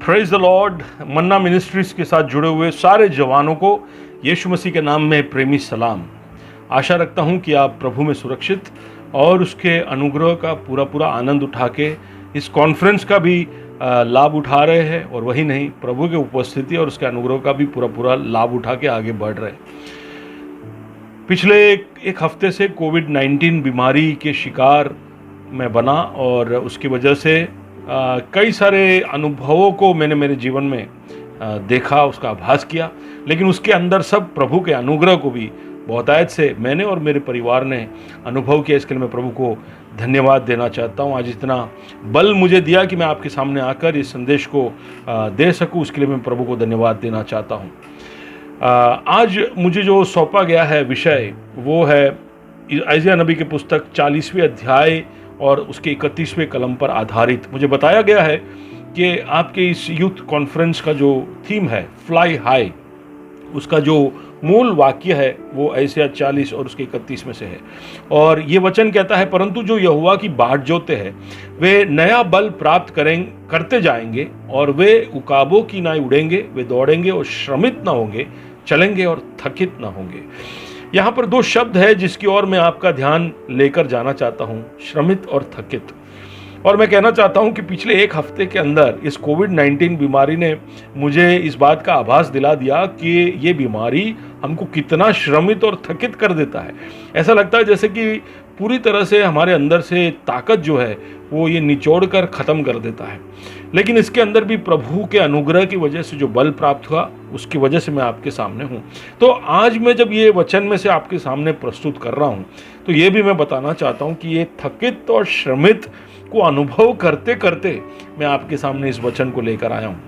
Praise the Lord. Manna ministries के साथ जुड़े हुए सारे जवानों को यीशु मसीह के नाम में प्रेमी सलाम। आशा रखता हूं कि आप प्रभु में सुरक्षित और उसके अनुग्रह का पूरा पूरा आनंद उठा के इस कॉन्फ्रेंस का भी लाभ उठा रहे हैं, और वही नहीं, प्रभु के उपस्थिति और उसके अनुग्रह का भी पूरा पूरा लाभ उठा के आगे बढ़ रहे हैं। पिछले एक हफ्ते से कोविड-19 बीमारी के शिकार मैं बना और उसकी वजह से कई सारे अनुभवों को मैंने मेरे जीवन में देखा, उसका आभास किया, लेकिन उसके अंदर सब प्रभु के अनुग्रह को भी बहुतायत से मैंने और मेरे परिवार ने अनुभव किया। इसके लिए मैं प्रभु को धन्यवाद देना चाहता हूँ। आज इतना बल मुझे दिया कि मैं आपके सामने आकर इस संदेश को दे सकूँ, उसके लिए मैं प्रभु को धन्यवाद देना चाहता हूँ। आज मुझे जो सौंपा गया है विषय वो है यशायाह नबी की पुस्तक 40वें अध्याय और उसके 31वें कलम पर आधारित। मुझे बताया गया है कि आपके इस यूथ कॉन्फ्रेंस का जो थीम है फ्लाई हाई, उसका जो मूल वाक्य है वो यशायाह 40 और उसके 31 में से है। और ये वचन कहता है, परंतु जो यहोवा की बाट जोते हैं वे नया बल प्राप्त करते जाएंगे, और वे उकाबों की नाई उड़ेंगे, वे दौड़ेंगे और श्रमित न होंगे, चलेंगे और थकित न होंगे। यहाँ पर दो शब्द है जिसकी ओर मैं आपका ध्यान लेकर जाना चाहता हूँ, श्रमित और थकित। और मैं कहना चाहता हूँ कि पिछले एक हफ्ते के अंदर इस कोविड-19 बीमारी ने मुझे इस बात का आभास दिला दिया कि ये बीमारी हमको कितना श्रमित और थकित कर देता है। ऐसा लगता है जैसे कि पूरी तरह से हमारे अंदर से ताकत जो है वो ये निचोड़ कर ख़त्म कर देता है। लेकिन इसके अंदर भी प्रभु के अनुग्रह की वजह से जो बल प्राप्त हुआ, उसकी वजह से मैं आपके सामने हूँ। तो आज मैं जब ये वचन में से आपके सामने प्रस्तुत कर रहा हूँ तो ये भी मैं बताना चाहता हूँ कि ये थकित और श्रमित को अनुभव करते करते मैं आपके सामने इस वचन को लेकर आया हूँ।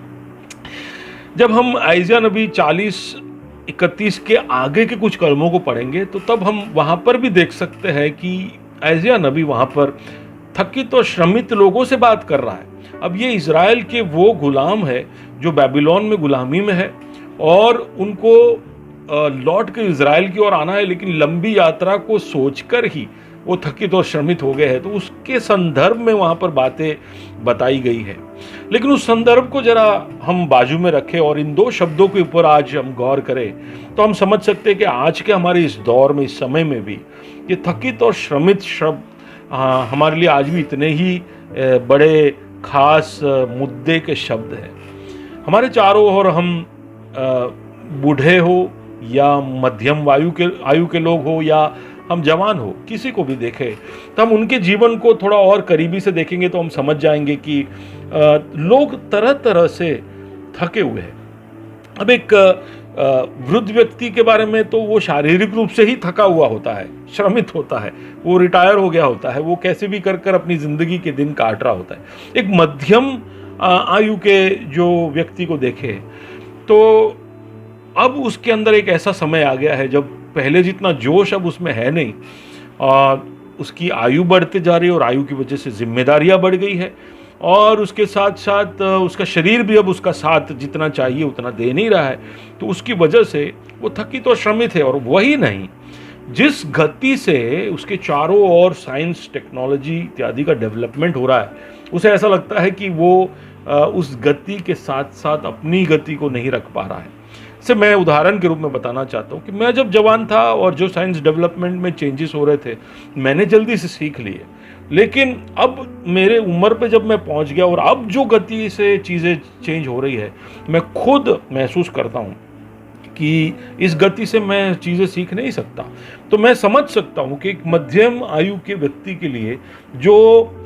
जब हम यशायाह नबी 40-31 के आगे के कुछ कलमों को पढ़ेंगे तो तब हम वहाँ पर भी देख सकते हैं कि यशायाह नबी वहाँ पर थकित और श्रमित लोगों से बात कर रहा है। अब ये इज़राइल के वो गुलाम है जो बेबीलोन में गुलामी में है और उनको लौट के इज़राइल की ओर आना है, लेकिन लंबी यात्रा को सोचकर ही वो थकित और श्रमित हो गए हैं। तो उसके संदर्भ में वहाँ पर बातें बताई गई है। लेकिन उस संदर्भ को जरा हम बाजू में रखें और इन दो शब्दों के ऊपर आज हम गौर करें तो हम समझ सकते हैं कि आज के हमारे इस दौर में, इस समय में भी ये थकित और श्रमित शब्द हमारे लिए आज भी इतने ही बड़े खास मुद्दे के शब्द हैं। हमारे चारों ओर हम बूढ़े हो या मध्यम आयु के लोग हो या हम जवान हो, किसी को भी देखें तो हम उनके जीवन को थोड़ा और करीबी से देखेंगे तो हम समझ जाएंगे कि लोग तरह तरह से थके हुए हैं। अब एक वृद्ध व्यक्ति के बारे में तो वो शारीरिक रूप से ही थका हुआ होता है, श्रमित होता है, वो रिटायर हो गया होता है, वो कैसे भी कर कर अपनी ज़िंदगी के दिन काट रहा होता है। एक मध्यम आयु के जो व्यक्ति को देखे तो अब उसके अंदर एक ऐसा समय आ गया है जब पहले जितना जोश अब उसमें है नहीं, और उसकी आयु बढ़ते जा रही है और आयु की वजह से जिम्मेदारियां बढ़ गई है, और उसके साथ साथ उसका शरीर भी अब उसका साथ जितना चाहिए उतना दे नहीं रहा है। तो उसकी वजह से वो थकित और श्रमित है। और वही नहीं, जिस गति से उसके चारों ओर साइंस, टेक्नोलॉजी इत्यादि का डेवलपमेंट हो रहा है, उसे ऐसा लगता है कि वो उस गति के साथ साथ अपनी गति को नहीं रख पा रहा है। से मैं उदाहरण के रूप में बताना चाहता हूँ कि मैं जब जवान था और जो साइंस डेवलपमेंट में चेंजेस हो रहे थे मैंने जल्दी से सीख लिए, लेकिन अब मेरे उम्र पे जब मैं पहुँच गया और अब जो गति से चीज़ें चेंज हो रही है, मैं खुद महसूस करता हूँ कि इस गति से मैं चीज़ें सीख नहीं सकता। तो मैं समझ सकता हूँ कि एक मध्यम आयु के व्यक्ति के लिए जो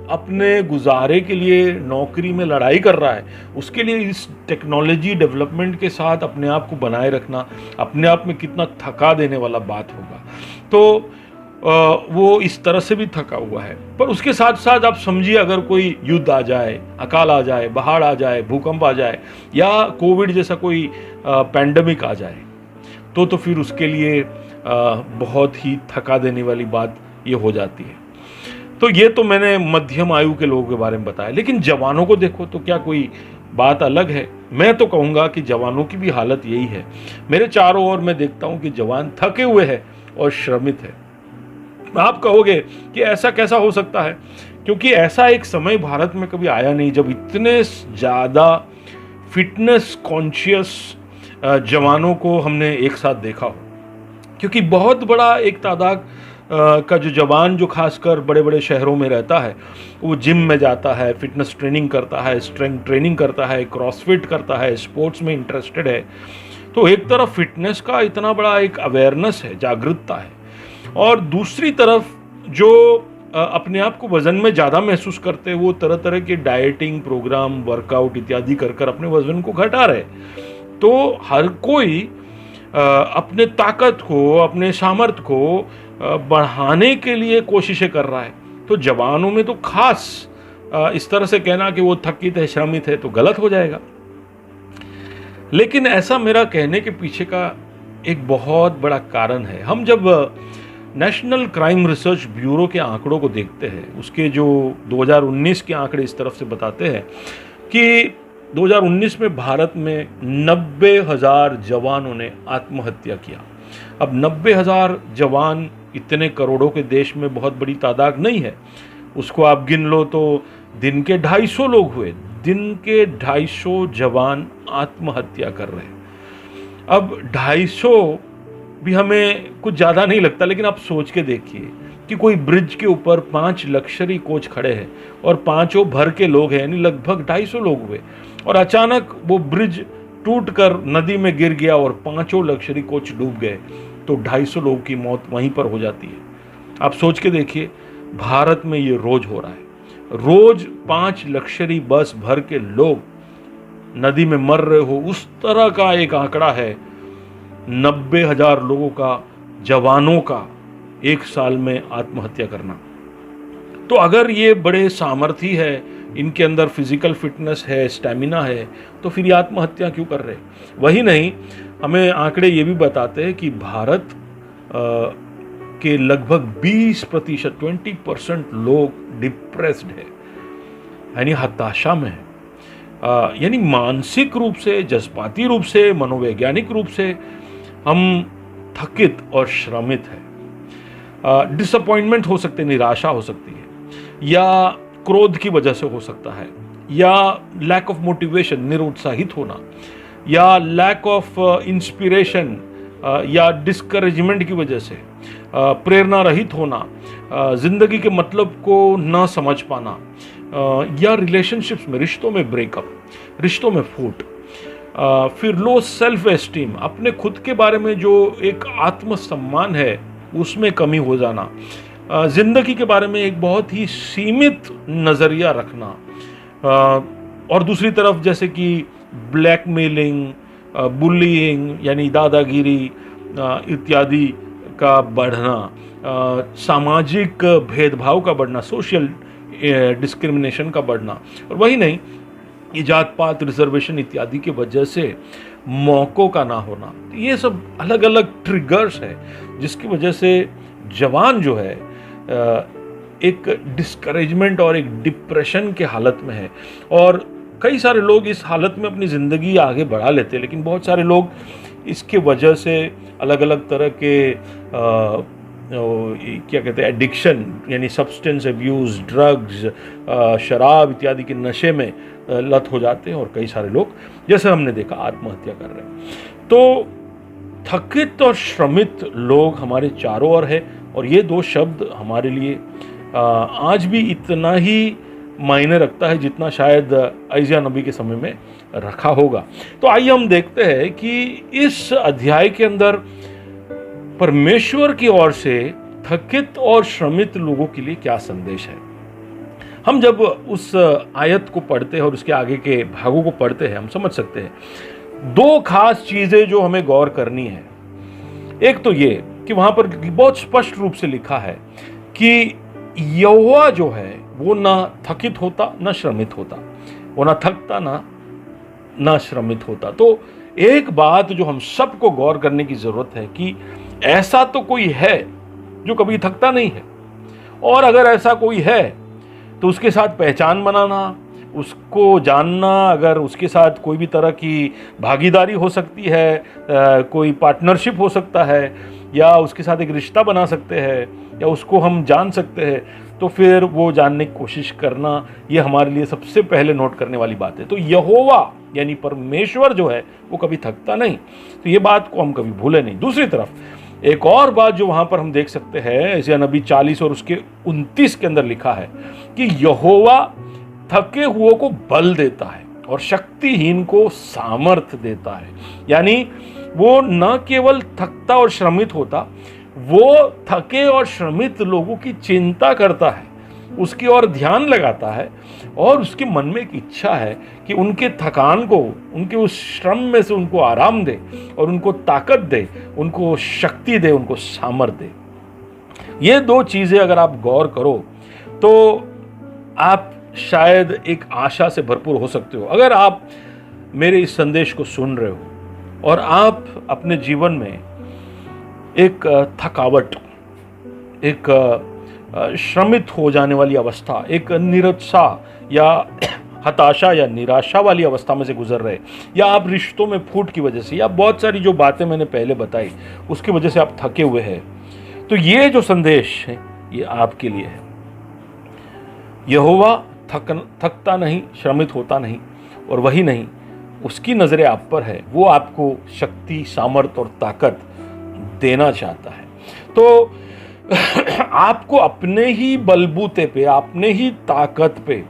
अपने गुजारे के लिए नौकरी में लड़ाई कर रहा है, उसके लिए इस टेक्नोलॉजी डेवलपमेंट के साथ अपने आप को बनाए रखना अपने आप में कितना थका देने वाला बात होगा। तो वो इस तरह से भी थका हुआ है। पर उसके साथ साथ आप समझिए, अगर कोई युद्ध आ जाए, अकाल आ जाए, बाढ़ आ जाए, भूकंप आ जाए या कोविड जैसा कोई पैंडेमिक आ जाए तो फिर उसके लिए बहुत ही थका देने वाली बात ये हो जाती है। तो ये तो मैंने मध्यम आयु के लोगों के बारे में बताया, लेकिन जवानों को देखो तो क्या कोई बात अलग है। मैं तो कहूँगा कि जवानों की भी हालत यही है। मेरे चारों ओर मैं देखता हूँ कि जवान थके हुए हैं और श्रमित है। आप कहोगे कि ऐसा कैसा हो सकता है, क्योंकि ऐसा एक समय भारत में कभी आया नहीं जब इतने ज़्यादा फिटनेस कॉन्शियस जवानों को हमने एक साथ देखा हो, क्योंकि बहुत बड़ा एक तादाद का जो जवान जो खासकर बड़े बड़े शहरों में रहता है, वो जिम में जाता है, फिटनेस ट्रेनिंग करता है, स्ट्रेंथ ट्रेनिंग करता है, क्रॉसफिट करता है, स्पोर्ट्स में इंटरेस्टेड है। तो एक तरफ फिटनेस का इतना बड़ा एक अवेयरनेस है, जागरूकता है, और दूसरी तरफ जो अपने आप को वज़न में ज़्यादा महसूस करते हैं, वो तरह तरह के डाइटिंग प्रोग्राम, वर्कआउट इत्यादि कर कर अपने वज़न को घटा रहे। तो हर कोई अपने ताकत को, अपने सामर्थ्य को बढ़ाने के लिए कोशिशें कर रहा है। तो जवानों में तो खास इस तरह से कहना कि वो थकित है, श्रमित है, तो गलत हो जाएगा। लेकिन ऐसा मेरा कहने के पीछे का एक बहुत बड़ा कारण है। हम जब नेशनल क्राइम रिसर्च ब्यूरो के आंकड़ों को देखते हैं, उसके जो 2019 के आंकड़े इस तरफ से बताते हैं कि 2019 में भारत में 90,000 जवानों ने आत्महत्या किया। अब 90,000 जवान इतने करोड़ों के देश में बहुत बड़ी तादाद नहीं है। उसको आप गिन लो तो दिन के 250 लोग हुए। दिन के 250 जवान आत्महत्या कर रहे हैं। अब 250 भी हमें कुछ ज़्यादा नहीं लगता, लेकिन आप सोच के देखिए कि कोई ब्रिज के ऊपर 5 लग्जरी कोच खड़े हैं और पांचों भर के लोग हैं, यानी लगभग 250 लोग हुए, और अचानक वो ब्रिज टूट कर नदी में गिर गया और पांचों लग्जरी कोच डूब गए, तो 250 लोगों की मौत वहीं पर हो जाती है। आप सोच के देखिए, भारत में ये रोज हो रहा है। रोज 5 लग्जरी बस भर के लोग नदी में मर रहे हो, उस तरह का एक आंकड़ा है 90,000 लोगों का, जवानों का एक साल में आत्महत्या करना। तो अगर ये बड़े सामर्थी है, इनके अंदर फिजिकल फिटनेस है, स्टैमिना है, तो फिर ये आत्महत्या क्यों कर रहे? वही नहीं, हमें आंकड़े ये भी बताते हैं कि भारत के लगभग 20% 20% लोग डिप्रेस्ड है, यानी हताशा में है, यानी मानसिक रूप से, जज्बाती रूप से, मनोवैज्ञानिक रूप से हम थकित और श्रमित है। डिसअपॉइंटमेंट हो सकते, निराशा हो सकती है, या क्रोध की वजह से हो सकता है, या लैक ऑफ मोटिवेशन, निरुत्साहित होना, या लैक ऑफ इंस्पिरेशन या डिस्करेजमेंट की वजह से प्रेरणा रहित होना, जिंदगी के मतलब को न समझ पाना, या रिलेशनशिप्स में, रिश्तों में ब्रेकअप, रिश्तों में फूट, फिर लो सेल्फ एस्टीम, अपने खुद के बारे में जो एक आत्मसम्मान है उसमें कमी हो जाना, जिंदगी के बारे में एक बहुत ही सीमित नज़रिया रखना, और दूसरी तरफ जैसे कि ब्लैकमेलिंग, बुलिंग यानी दादागिरी इत्यादि का बढ़ना, सामाजिक भेदभाव का बढ़ना, सोशल डिस्क्रिमिनेशन का बढ़ना, और वही नहीं, ये जात पात, रिजर्वेशन इत्यादि की वजह से मौक़ों का ना होना। ये सब अलग अलग ट्रिगर्स है जिसकी वजह से जवान जो है एक डिस्करेजमेंट और एक डिप्रेशन के हालत में है। और कई सारे लोग इस हालत में अपनी ज़िंदगी आगे बढ़ा लेते हैं, लेकिन बहुत सारे लोग इसके वजह से अलग अलग तरह के क्या कहते हैं, एडिक्शन यानी सब्सटेंस अब्यूज़, ड्रग्स, शराब इत्यादि के नशे में लत हो जाते हैं, और कई सारे लोग जैसे हमने देखा आत्महत्या कर रहे हैं। तो थकित और श्रमित लोग हमारे चारों ओर है, और ये दो शब्द हमारे लिए आज भी इतना ही मायने रखता है जितना शायद अय्या नबी के समय में रखा होगा। तो आइए हम देखते हैं कि इस अध्याय के अंदर परमेश्वर की ओर से थकित और श्रमित लोगों के लिए क्या संदेश है। हम जब उस आयत को पढ़ते हैं और उसके आगे के भागों को पढ़ते हैं, हम समझ सकते हैं दो खास चीजें जो हमें गौर करनी है। एक तो ये कि वहां पर बहुत स्पष्ट रूप से लिखा है कि यहोवा जो है वो ना थकित होता ना श्रमित होता, वो ना थकता ना श्रमित होता। तो एक बात जो हम सबको गौर करने की जरूरत है कि ऐसा तो कोई है जो कभी थकता नहीं है, और अगर ऐसा कोई है तो उसके साथ पहचान बनाना, उसको जानना, अगर उसके साथ कोई भी तरह की भागीदारी हो सकती है, कोई पार्टनरशिप हो सकता है, या उसके साथ एक रिश्ता बना सकते हैं, या उसको हम जान सकते हैं, तो फिर वो जानने की कोशिश करना, ये हमारे लिए सबसे पहले नोट करने वाली बात है। तो यहोवा यानी परमेश्वर जो है वो कभी थकता नहीं, तो ये बात को हम कभी भूले नहीं। दूसरी तरफ एक और बात जो वहां पर हम देख सकते हैं, ऐसे नबी 40 और उसके 29 के अंदर लिखा है कि यहोवा थके हुओं को बल देता है और शक्तिहीन को सामर्थ देता है। यानी वो न केवल थकता और श्रमित होता, वो थके और श्रमित लोगों की चिंता करता है, उसकी ओर ध्यान लगाता है और उसके मन में एक इच्छा है कि उनके थकान को, उनके उस श्रम में से उनको आराम दे और उनको ताकत दे, उनको शक्ति दे, उनको सामर्थ्य दे। ये दो चीजें अगर आप गौर करो तो आप शायद एक आशा से भरपूर हो सकते हो। अगर आप मेरे इस संदेश को सुन रहे हो और आप अपने जीवन में एक थकावट, एक श्रमित हो जाने वाली अवस्था, एक निरुत्साह या हताशा या निराशा वाली अवस्था में से गुजर रहे, या आप रिश्तों में फूट की वजह से, या बहुत सारी जो बातें मैंने पहले बताई उसकी वजह से आप थके हुए हैं, तो ये जो संदेश है ये आपके लिए है। यहोवा थकता नहीं, श्रमित होता नहीं, और वही नहीं, उसकी नज़रें आप पर है, वो आपको शक्ति, सामर्थ और ताकत देना चाहता है। तो आपको अपने ही बलबूते पे, अपने ही ताकत पे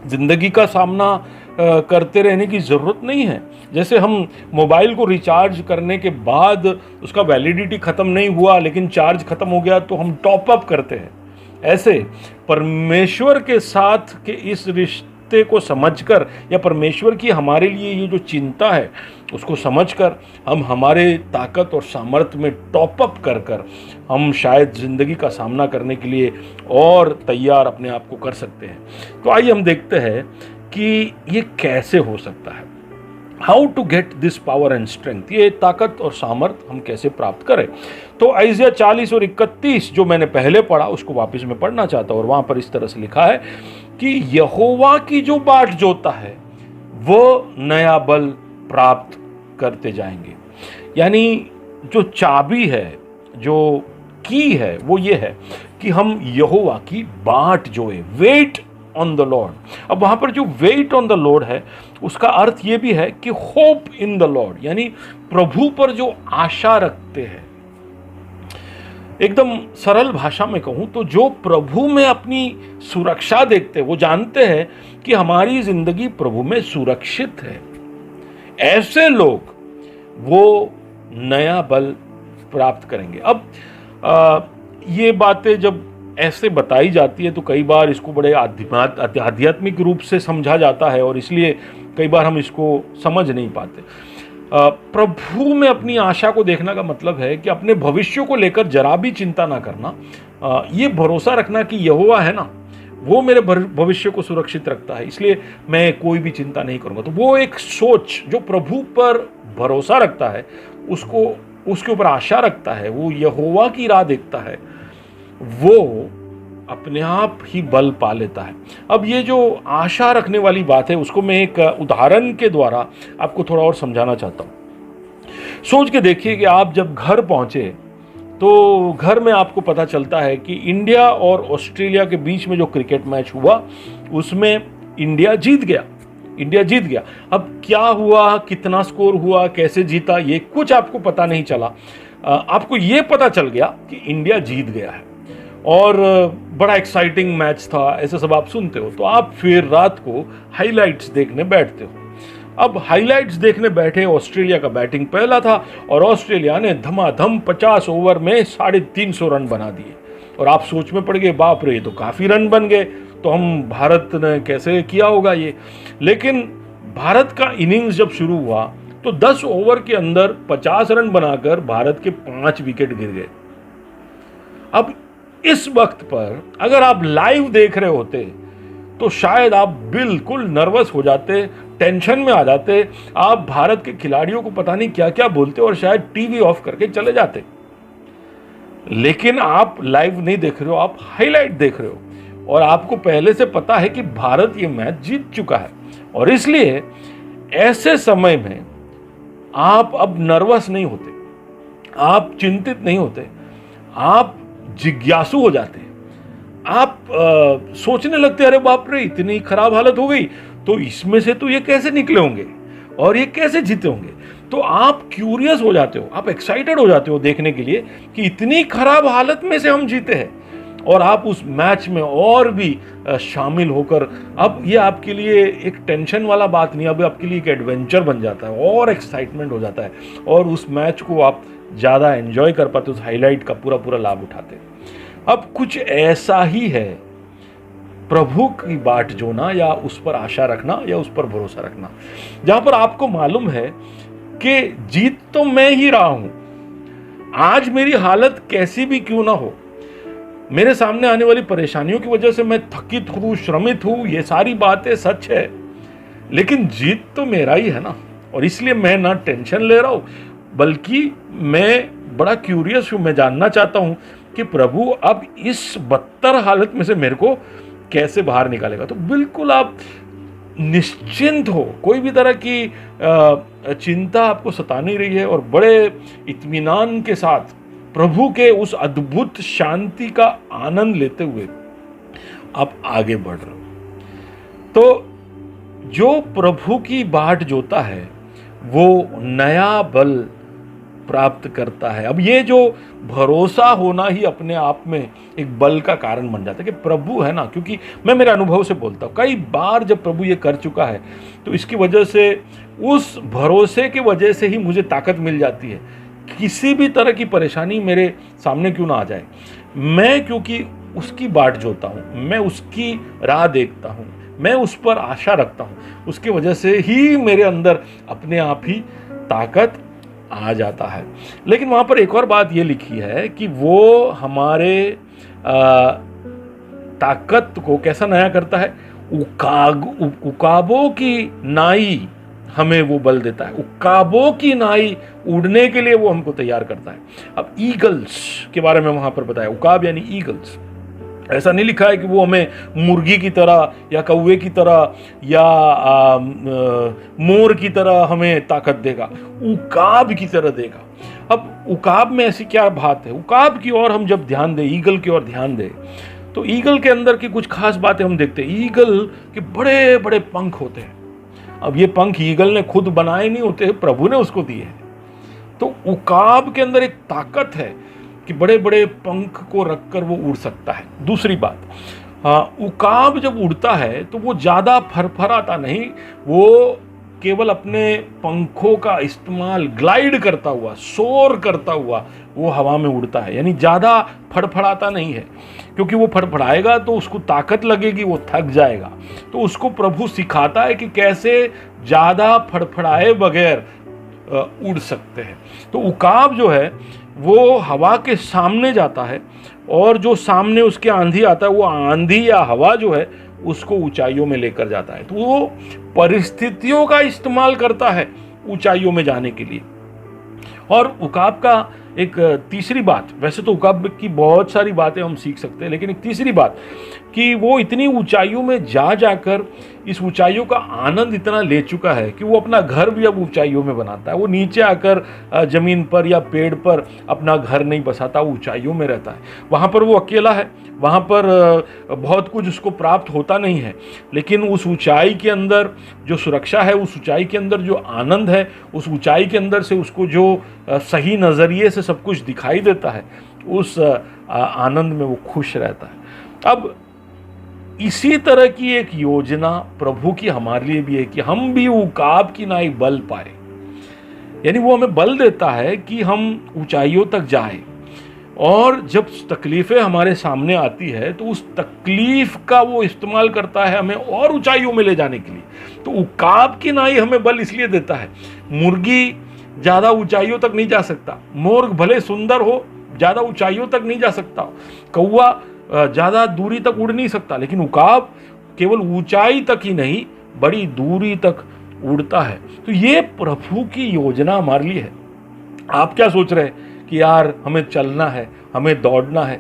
जिंदगी का सामना करते रहने की ज़रूरत नहीं है। जैसे हम मोबाइल को रिचार्ज करने के बाद उसका वैलिडिटी ख़त्म नहीं हुआ लेकिन चार्ज ख़त्म हो गया तो हम टॉप अप करते हैं, ऐसे परमेश्वर के साथ के इस रिश्ते को समझकर या परमेश्वर की हमारे लिए ये जो चिंता है उसको समझकर हम हमारे ताकत और सामर्थ्य में टॉप अप कर कर हम शायद ज़िंदगी का सामना करने के लिए और तैयार अपने आप को कर सकते हैं। तो आइए हम देखते हैं कि ये कैसे हो सकता है। How to get this power and strength, ये ताकत और सामर्थ्य हम कैसे प्राप्त करें। तो आइज़िया 40 और 31 जो मैंने पहले पढ़ा उसको वापस में पढ़ना चाहता हूँ, और वहाँ पर इस तरह से लिखा है कि यहोवा की जो बाट जोता है वो नया बल प्राप्त करते जाएंगे। यानी जो चाबी है, जो की है, वो ये है कि हम यहोवा की बाट जोए, वेट ऑन द लॉर्ड। अब वहां पर जो वेट ऑन द लॉर्ड है उसका अर्थ ये भी है कि होप इन द लॉर्ड, यानी प्रभु पर जो आशा रखते हैं। एकदम सरल भाषा में कहूं तो जो प्रभु में अपनी सुरक्षा देखते हैं, वो जानते हैं कि हमारी जिंदगी प्रभु में सुरक्षित है, ऐसे लोग वो नया बल प्राप्त करेंगे। अब ये बातें जब ऐसे बताई जाती है तो कई बार इसको बड़े आध्यात्मिक रूप से समझा जाता है और इसलिए कई बार हम इसको समझ नहीं पाते। प्रभु में अपनी आशा को देखना का मतलब है कि अपने भविष्य को लेकर जरा भी चिंता ना करना, ये भरोसा रखना कि यहोवा है ना, वो मेरे भविष्य को सुरक्षित रखता है, इसलिए मैं कोई भी चिंता नहीं करूंगा। तो वो एक सोच जो प्रभु पर भरोसा रखता है, उसको उसके ऊपर आशा रखता है, वो यहोवा की राह देखता है, वो अपने आप ही बल पा लेता है। अब ये जो आशा रखने वाली बात है उसको मैं एक उदाहरण के द्वारा आपको थोड़ा और समझाना चाहता हूँ। सोच के देखिए कि आप जब घर पहुंचे तो घर में आपको पता चलता है कि इंडिया और ऑस्ट्रेलिया के बीच में जो क्रिकेट मैच हुआ उसमें इंडिया जीत गया। अब क्या हुआ, कितना स्कोर हुआ, कैसे जीता, ये कुछ आपको पता नहीं चला। आपको ये पता चल गया कि इंडिया जीत गया है और बड़ा एक्साइटिंग मैच था, ऐसे सब आप सुनते हो। तो आप फिर रात को हाइलाइट्स देखने बैठते हो। अब हाइलाइट्स देखने बैठे, ऑस्ट्रेलिया का बैटिंग पहला था और ऑस्ट्रेलिया ने धमाधम 50 ओवर में 350 रन बना दिए। और आप सोच में पड़ गए, बाप रे, ये तो काफ़ी रन बन गए, तो हम भारत ने कैसे किया होगा ये। लेकिन भारत का इनिंग्स जब शुरू हुआ तो 10 ओवर के अंदर 50 रन बनाकर भारत के 5 विकेट गिर गए। अब इस वक्त पर अगर आप लाइव देख रहे होते तो शायद आप बिल्कुल नर्वस हो जाते, टेंशन में आ जाते, आप भारत के खिलाड़ियों को पता नहीं क्या क्या बोलते और शायद टीवी ऑफ करके चले जाते। लेकिन आप लाइव नहीं देख रहे हो, आप हाईलाइट देख रहे हो और आपको पहले से पता है कि भारत ये मैच जीत चुका है। और इसलिए ऐसे समय में आप अब नर्वस नहीं होते, आप चिंतित नहीं होते, आप जिज्ञासु हो जाते हैं। आप सोचने लगते हैं अरे बाप रे इतनी खराब हालत हो गई, तो इसमें से तो ये कैसे निकले होंगे और ये कैसे जीते होंगे। तो आप क्यूरियस हो जाते हो, आप एक्साइटेड हो जाते हो देखने के लिए कि इतनी खराब हालत में से हम जीते हैं, और आप उस मैच में और भी शामिल होकर, अब ये आपके लिए एक टेंशन वाला बात नहीं, अब आपके लिए एक एडवेंचर बन जाता है और एक्साइटमेंट हो जाता है, और उस मैच को आप ज़्यादा एंजॉय कर पाते, उस हाईलाइट का पूरा पूरा लाभ उठाते। अब कुछ ऐसा ही है प्रभु की बाट जोना, या उस पर आशा रखना, या उस पर भरोसा रखना, जहां पर आपको मालूम है कि जीत तो मैं ही रहा हूं, आज मेरी हालत कैसी भी क्यों ना हो, मेरे सामने आने वाली परेशानियों की वजह से मैं थकित हूं, श्रमित हूं, ये सारी बातें सच है, लेकिन जीत तो मेरा ही है ना। और इसलिए मैं ना टेंशन ले रहा हूं, बल्कि मैं बड़ा क्यूरियस हूं, मैं जानना चाहता हूं कि प्रभु अब इस बदतर हालत में से मेरे को कैसे बाहर निकालेगा। तो बिल्कुल आप निश्चिंत हो, कोई भी तरह की चिंता आपको सता नहीं रही है, और बड़े इत्मीनान के साथ प्रभु के उस अद्भुत शांति का आनंद लेते हुए आप आगे बढ़ रहे हो। तो जो प्रभु की बाट जोता है वो नया बल प्राप्त करता है। अब ये जो भरोसा होना ही अपने आप में एक बल का कारण बन जाता है कि प्रभु है ना, क्योंकि मैं मेरे अनुभव से बोलता हूँ, कई बार जब प्रभु ये कर चुका है तो इसकी वजह से, उस भरोसे की वजह से ही मुझे ताकत मिल जाती है, किसी भी तरह की परेशानी मेरे सामने क्यों ना आ जाए, मैं क्योंकि उसकी बाट जोता हूँ, मैं उसकी राह देखता हूँ, मैं उस पर आशा रखता हूँ, उसकी वजह से ही मेरे अंदर अपने आप ही ताकत आ जाता है। लेकिन वहाँ पर एक और बात ये लिखी है कि वो हमारे ताकत को कैसा नया करता है, उकाबों की नाई हमें वो बल देता है, उकाबों की नाई उड़ने के लिए वो हमको तैयार करता है। अब ईगल्स के बारे में वहां पर बताया, उकाब यानी ईगल्स, ऐसा नहीं लिखा है कि वो हमें मुर्गी की तरह या कौवे की तरह या मोर की तरह हमें ताकत देगा, उकाब की तरह देगा। अब उकाब में ऐसी क्या बात है, उकाब की ओर हम जब ध्यान दें, ईगल की ओर ध्यान दें, तो ईगल के अंदर की कुछ खास बातें हम देखते हैं। ईगल के बड़े बड़े पंख होते हैं। अब ये पंख ईगल ने खुद बनाए नहीं होते, प्रभु ने उसको दिए हैं। तो उकाब के अंदर एक ताकत है कि बड़े बड़े पंख को रखकर वो उड़ सकता है। दूसरी बात, उकाब जब उड़ता है तो वो ज़्यादा फरफराता नहीं, वो केवल अपने पंखों का इस्तेमाल ग्लाइड करता हुआ, सोर करता हुआ वो हवा में उड़ता है, यानी ज़्यादा फड़फड़ाता नहीं है, क्योंकि वो फड़फड़ाएगा तो उसको ताकत लगेगी, वो थक जाएगा। तो उसको प्रभु सिखाता है कि कैसे ज़्यादा फड़फड़ाए बगैर उड़ सकते हैं। तो उकाब जो है वो हवा के सामने जाता है, और जो सामने उसके आंधी आता है, वो आंधी या हवा जो है उसको ऊंचाइयों में लेकर जाता है। तो वो परिस्थितियों का इस्तेमाल करता है ऊंचाइयों में जाने के लिए। और उकाब का एक तीसरी बात, वैसे तो उकाब की बहुत सारी बातें हम सीख सकते हैं, लेकिन एक तीसरी बात कि वो इतनी ऊंचाइयों में जाकर इस ऊंचाइयों का आनंद इतना ले चुका है कि वो अपना घर भी अब ऊंचाइयों में बनाता है। वो नीचे आकर जमीन पर या पेड़ पर अपना घर नहीं बसाता, वो ऊंचाइयों में रहता है। वहाँ पर वो अकेला है, वहाँ पर बहुत कुछ उसको प्राप्त होता नहीं है, लेकिन उस ऊंचाई के अंदर जो सुरक्षा है, उस ऊंचाई के अंदर जो आनंद है, उस ऊंचाई के अंदर से उसको जो सही नज़रिए से सब कुछ दिखाई देता है, उस आनंद में वो खुश रहता है। अब इसी तरह की एक योजना प्रभु की हमारे लिए भी है कि हम भी उकाब की नाई बल पाए, यानी वो हमें बल देता है कि हम ऊंचाइयों तक जाएं, और जब तकलीफें हमारे सामने आती है तो उस तकलीफ का वो इस्तेमाल करता है हमें और ऊंचाइयों में ले जाने के लिए। तो उकाब की नाई हमें बल इसलिए देता है, मुर्गी ज़्यादा ऊंचाइयों तक नहीं जा सकता, मोर भले सुंदर हो ज़्यादा ऊंचाइयों तक नहीं जा सकता, कौवा ज़्यादा दूरी तक उड़ नहीं सकता, लेकिन उकाब केवल ऊंचाई तक ही नहीं, बड़ी दूरी तक उड़ता है। तो ये प्रभु की योजना हमारे लिए है। आप क्या सोच रहे हैं कि यार हमें चलना है, हमें दौड़ना है,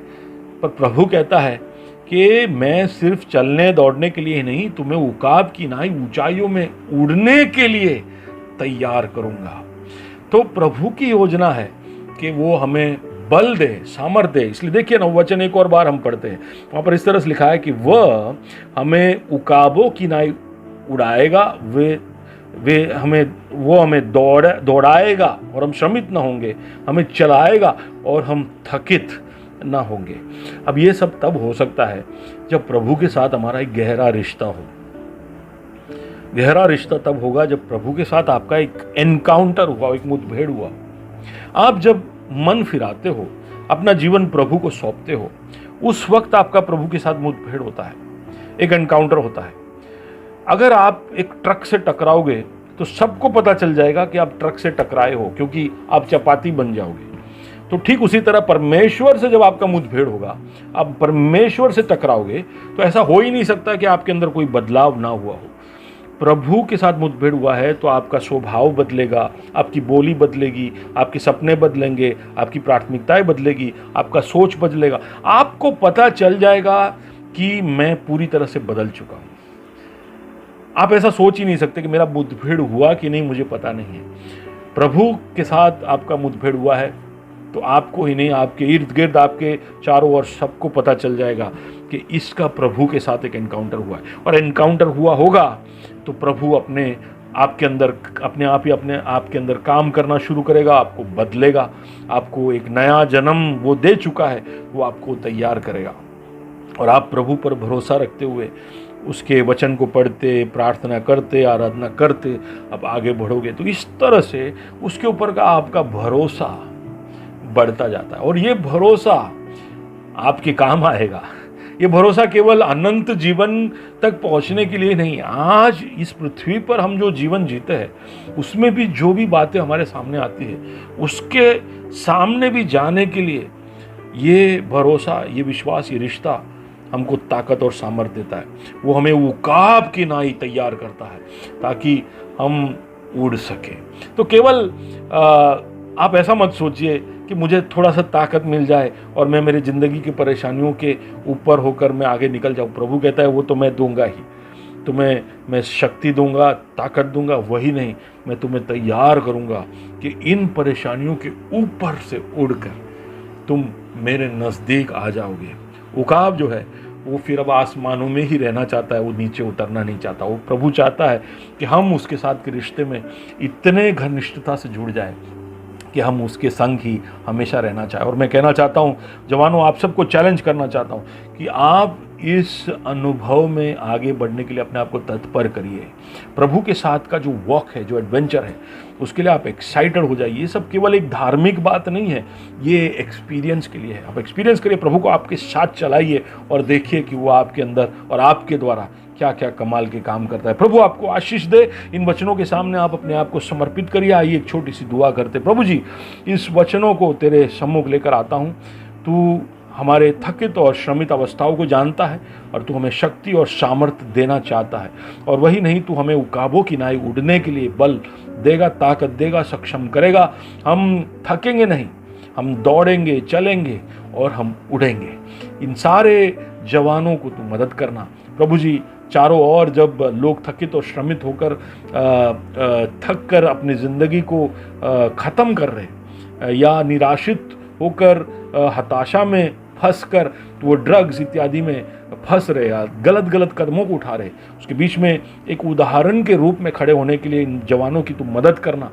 पर प्रभु कहता है कि मैं सिर्फ चलने दौड़ने के लिए ही नहीं, तुम्हें उकाब की नाई ऊंचाइयों में उड़ने के लिए तैयार करूंगा। तो प्रभु की योजना है कि वो हमें बल दे, सामर्थ दे। इसलिए देखिए ना, वचन एक और बार हम पढ़ते हैं, वहाँ पर इस तरह से लिखा है कि वह हमें उकाबों की नाई उड़ाएगा, वो हमें दौड़ाएगा और हम श्रमित ना होंगे, हमें चलाएगा और हम थकित ना होंगे। अब ये सब तब हो सकता है जब प्रभु के साथ हमारा एक गहरा रिश्ता हो। गहरा रिश्ता तब होगा जब प्रभु के साथ आपका एक एनकाउंटर हुआ, एक मुठभेड़ हुआ। आप जब मन फिराते हो, अपना जीवन प्रभु को सौंपते हो, उस वक्त आपका प्रभु के साथ मुठभेड़ होता है, एक एनकाउंटर होता है। अगर आप एक ट्रक से टकराओगे तो सबको पता चल जाएगा कि आप ट्रक से टकराए हो, क्योंकि आप चपाती बन जाओगे। तो ठीक उसी तरह परमेश्वर से जब आपका मुठभेड़ होगा, आप परमेश्वर से टकराओगे, तो ऐसा हो ही नहीं सकता कि आपके अंदर कोई बदलाव ना हुआ हो। प्रभु के साथ मुठभेड़ हुआ है तो आपका स्वभाव बदलेगा, आपकी बोली बदलेगी, आपके सपने बदलेंगे, आपकी प्राथमिकताएं बदलेगी, आपका सोच बदलेगा। आपको पता चल जाएगा कि मैं पूरी तरह से बदल चुका हूं। आप ऐसा सोच ही नहीं सकते कि मेरा मुठभेड़ हुआ कि नहीं, मुझे पता नहीं है। प्रभु के साथ आपका मुठभेड़ हुआ है तो आपको ही नहीं, आपके इर्द गिर्द, आपके चारों ओर सबको पता चल जाएगा कि इसका प्रभु के साथ एक एनकाउंटर हुआ है। और एनकाउंटर हुआ होगा तो प्रभु अपने आप के अंदर काम करना शुरू करेगा, आपको बदलेगा, आपको एक नया जन्म वो दे चुका है, वो आपको तैयार करेगा। और आप प्रभु पर भरोसा रखते हुए उसके वचन को पढ़ते, प्रार्थना करते, आराधना करते अब आगे बढ़ोगे, तो इस तरह से उसके ऊपर का आपका भरोसा बढ़ता जाता है। और ये भरोसा आपके काम आएगा। ये भरोसा केवल अनंत जीवन तक पहुंचने के लिए नहीं, आज इस पृथ्वी पर हम जो जीवन जीते हैं उसमें भी जो भी बातें हमारे सामने आती है, उसके सामने भी जाने के लिए ये भरोसा, ये विश्वास, ये रिश्ता हमको ताकत और सामर्थ्य देता है। वो हमें उकाब की नाई तैयार करता है ताकि हम उड़ सके। तो केवल आप ऐसा मत सोचिए कि मुझे थोड़ा सा ताकत मिल जाए और मैं मेरी ज़िंदगी की परेशानियों के ऊपर होकर मैं आगे निकल जाऊँ। प्रभु कहता है वो तो मैं दूंगा ही, तुम्हें मैं शक्ति दूंगा, ताकत दूंगा, वही नहीं, मैं तुम्हें तैयार करूंगा कि इन परेशानियों के ऊपर से उड़कर तुम मेरे नज़दीक आ जाओगे। उकाब जो है वो फिर अब आसमानों में ही रहना चाहता है, वो नीचे उतरना नहीं चाहता। वो प्रभु चाहता है कि हम उसके साथ के रिश्ते में इतने घनिष्ठता से जुड़ जाएं कि हम उसके संग ही हमेशा रहना चाहें। और मैं कहना चाहता हूँ जवानों, आप सबको चैलेंज करना चाहता हूँ कि आप इस अनुभव में आगे बढ़ने के लिए अपने आप को तत्पर करिए। प्रभु के साथ का जो वॉक है, जो एडवेंचर है, उसके लिए आप एक्साइटेड हो जाइए। ये सब केवल एक धार्मिक बात नहीं है, ये एक्सपीरियंस के लिए है। आप एक्सपीरियंस करिए, प्रभु को आपके साथ चलाइए और देखिए कि वो आपके अंदर और आपके द्वारा क्या क्या कमाल के काम करता है। प्रभु आपको आशीष दे। इन वचनों के सामने आप अपने आप को समर्पित करिए। आइए एक छोटी सी दुआ करते। प्रभु जी, इस वचनों को तेरे सम्मुख लेकर आता हूँ। तू हमारे थकित और श्रमित अवस्थाओं को जानता है और तू हमें शक्ति और सामर्थ्य देना चाहता है। और वही नहीं, तू हमें उकाबों की नाई उड़ने के लिए बल देगा, ताकत देगा, सक्षम करेगा। हम थकेंगे नहीं, हम दौड़ेंगे, चलेंगे और हम उड़ेंगे। इन सारे जवानों को तू मदद करना प्रभु जी। चारों ओर जब लोग थकित और श्रमित होकर थक कर अपनी ज़िंदगी को ख़त्म कर रहे या निराशित होकर हताशा में फंस कर वो ड्रग्स इत्यादि में फंस रहे या गलत गलत कदमों को उठा रहे, उसके बीच में एक उदाहरण के रूप में खड़े होने के लिए इन जवानों की तो मदद करना।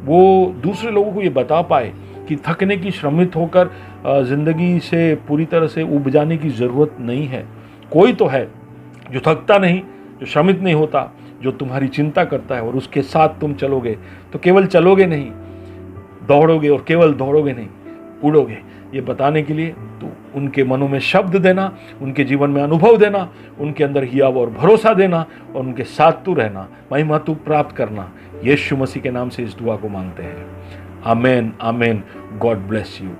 वो दूसरे लोगों को ये बता पाए कि थकने की, श्रमित होकर ज़िंदगी से पूरी तरह से उब जाने की ज़रूरत नहीं है। कोई तो है जो थकता नहीं, जो श्रमित नहीं होता, जो तुम्हारी चिंता करता है, और उसके साथ तुम चलोगे तो केवल चलोगे नहीं, दौड़ोगे, और केवल दौड़ोगे नहीं, उड़ोगे। ये बताने के लिए तो उनके मनों में शब्द देना, उनके जीवन में अनुभव देना, उनके अंदर हियाव और भरोसा देना और उनके साथ तू रहना, महिमा तू प्राप्त करना। यीशु मसीह के नाम से इस दुआ को मांगते हैं। Amen, amen. God bless you.